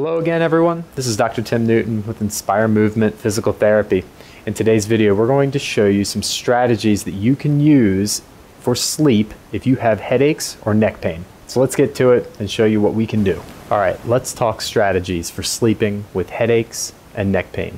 Hello again, everyone. This is Dr. Tim Newton with Inspire Movement Physical Therapy. In today's video, we're going to show you some strategies that you can use for sleep if you have headaches or neck pain. So let's get to it and show you what we can do. All right, let's talk strategies for sleeping with headaches and neck pain.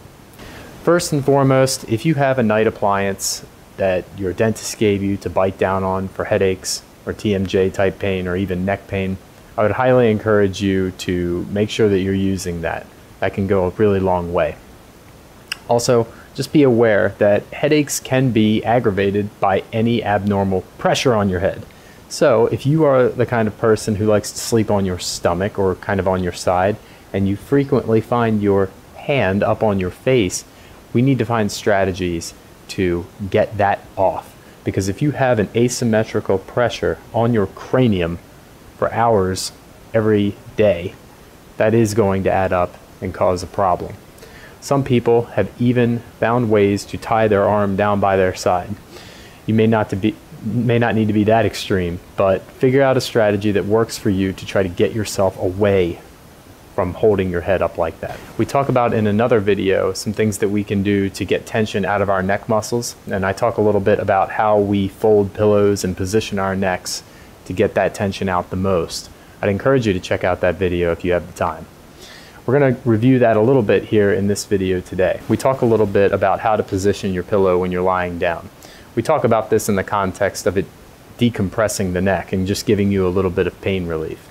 First and foremost, if you have a night appliance that your dentist gave you to bite down on for headaches or TMJ type pain or even neck pain, I would highly encourage you to make sure that you're using that. That can go a really long way. Also, just be aware that headaches can be aggravated by any abnormal pressure on your head. So if you are the kind of person who likes to sleep on your stomach or kind of on your side, and you frequently find your hand up on your face, we need to find strategies to get that off. Because if you have an asymmetrical pressure on your cranium for hours every day, that is going to add up and cause a problem. Some people have even found ways to tie their arm down by their side. You may not need to be that extreme, but figure out a strategy that works for you to try to get yourself away from holding your head up like that. We talk about in another video some things that we can do to get tension out of our neck muscles, and I talk a little bit about how we fold pillows and position our necks to get that tension out the most. I'd encourage you to check out that video if you have the time. We're going to review that a little bit here in this video today. We talk a little bit about how to position your pillow when you're lying down. We talk about this in the context of it decompressing the neck and just giving you a little bit of pain relief.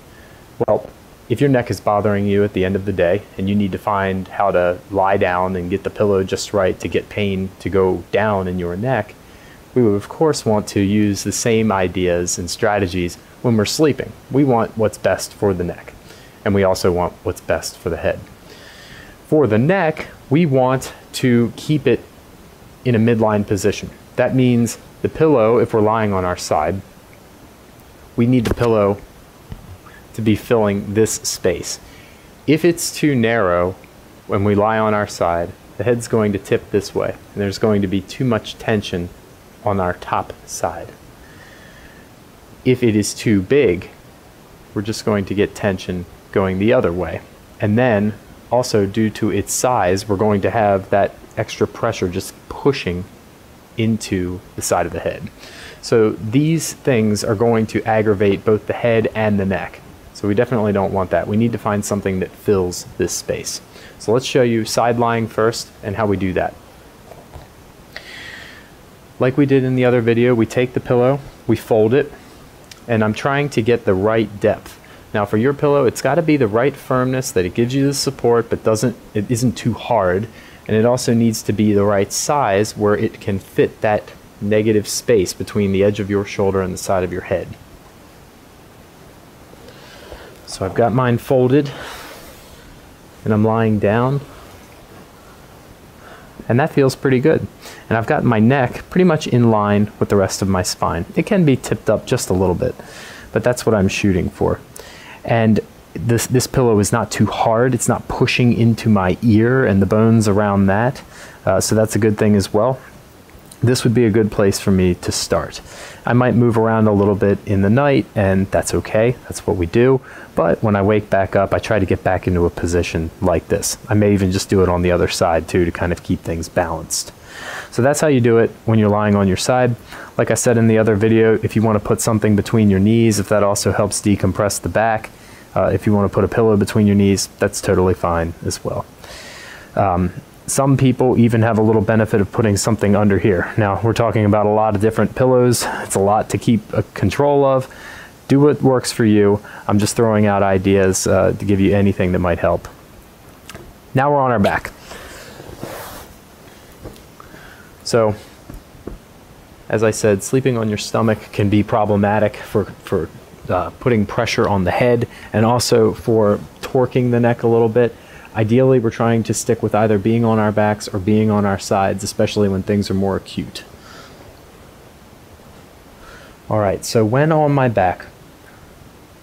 Well, if your neck is bothering you at the end of the day and you need to find how to lie down and get the pillow just right to get pain to go down in your neck, we would of course want to use the same ideas and strategies when we're sleeping. We want what's best for the neck, and we also want what's best for the head. For the neck, we want to keep it in a midline position. That means the pillow, if we're lying on our side, we need the pillow to be filling this space. If it's too narrow when we lie on our side, the head's going to tip this way, and there's going to be too much tension on our top side. If it is too big, we're just going to get tension going the other way. And then also due to its size, we're going to have that extra pressure just pushing into the side of the head. So these things are going to aggravate both the head and the neck. So we definitely don't want that. We need to find something that fills this space. So let's show you side lying first and how we do that. Like we did in the other video, we take the pillow, we fold it, and I'm trying to get the right depth. Now for your pillow, it's got to be the right firmness, that it gives you the support but it isn't too hard, and it also needs to be the right size where it can fit that negative space between the edge of your shoulder and the side of your head. So I've got mine folded and I'm lying down, and that feels pretty good. And I've got my neck pretty much in line with the rest of my spine. It can be tipped up just a little bit, but that's what I'm shooting for. And this pillow is not too hard. It's not pushing into my ear and the bones around that. So that's a good thing as well. This would be a good place for me to start. I might move around a little bit in the night, and that's okay. That's what we do. But when I wake back up, I try to get back into a position like this. I may even just do it on the other side too to kind of keep things balanced. So that's how you do it when you're lying on your side. Like I said in the other video, if you want to put something between your knees, if that also helps decompress the back, if you want to put a pillow between your knees, that's totally fine as well. Some people even have a little benefit of putting something under here. Now, we're talking about a lot of different pillows. It's a lot to keep control of. Do what works for you. I'm just throwing out ideas to give you anything that might help. Now we're on our back. So, as I said, sleeping on your stomach can be problematic for putting pressure on the head and also for torquing the neck a little bit. Ideally, we're trying to stick with either being on our backs or being on our sides, especially when things are more acute. All right, so when on my back,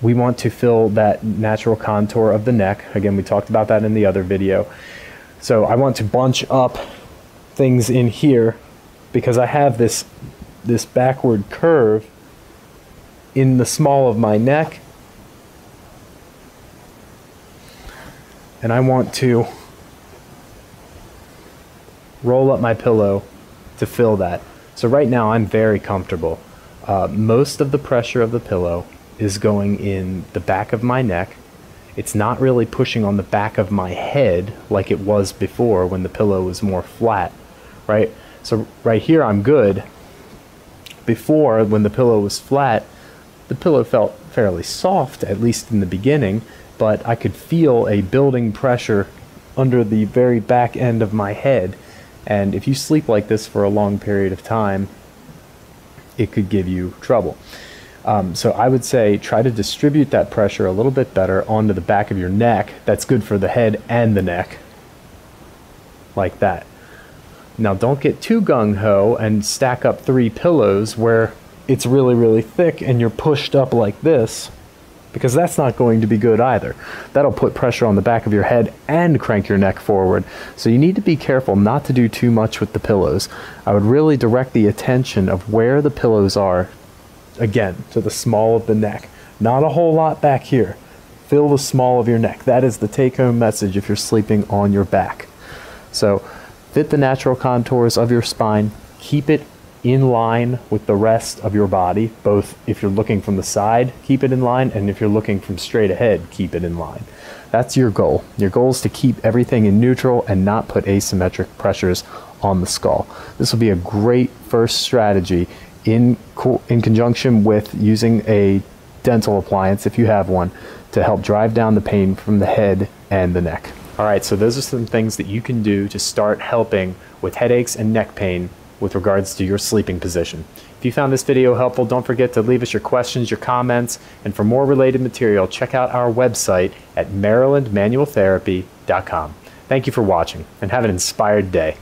we want to fill that natural contour of the neck. Again, we talked about that in the other video. So I want to bunch up things in here because I have this backward curve in the small of my neck and I want to roll up my pillow to fill that. So right now I'm very comfortable. Most of the pressure of the pillow is going in the back of my neck. It's not really pushing on the back of my head like it was before when the pillow was more flat, right? So right here I'm good. Before, when the pillow was flat, the pillow felt fairly soft, at least in the beginning, but I could feel a building pressure under the very back end of my head. And if you sleep like this for a long period of time, it could give you trouble. So I would say try to distribute that pressure a little bit better onto the back of your neck. That's good for the head and the neck, like that. Now don't get too gung-ho and stack up 3 pillows where it's really, really thick and you're pushed up like this, because that's not going to be good either. That'll put pressure on the back of your head and crank your neck forward. So you need to be careful not to do too much with the pillows. I would really direct the attention of where the pillows are, again, to the small of the neck. Not a whole lot back here. Fill the small of your neck. That is the take-home message if you're sleeping on your back. So fit the natural contours of your spine. Keep it in line with the rest of your body, both if you're looking from the side, keep it in line, and if you're looking from straight ahead, keep it in line. That's your goal. Your goal is to keep everything in neutral and not put asymmetric pressures on the skull. This will be a great first strategy in conjunction with using a dental appliance, if you have one, to help drive down the pain from the head and the neck. All right, so those are some things that you can do to start helping with headaches and neck pain with regards to your sleeping position. If you found this video helpful, don't forget to leave us your questions, your comments, and for more related material, check out our website at marylandmanualtherapy.com. Thank you for watching, and have an inspired day.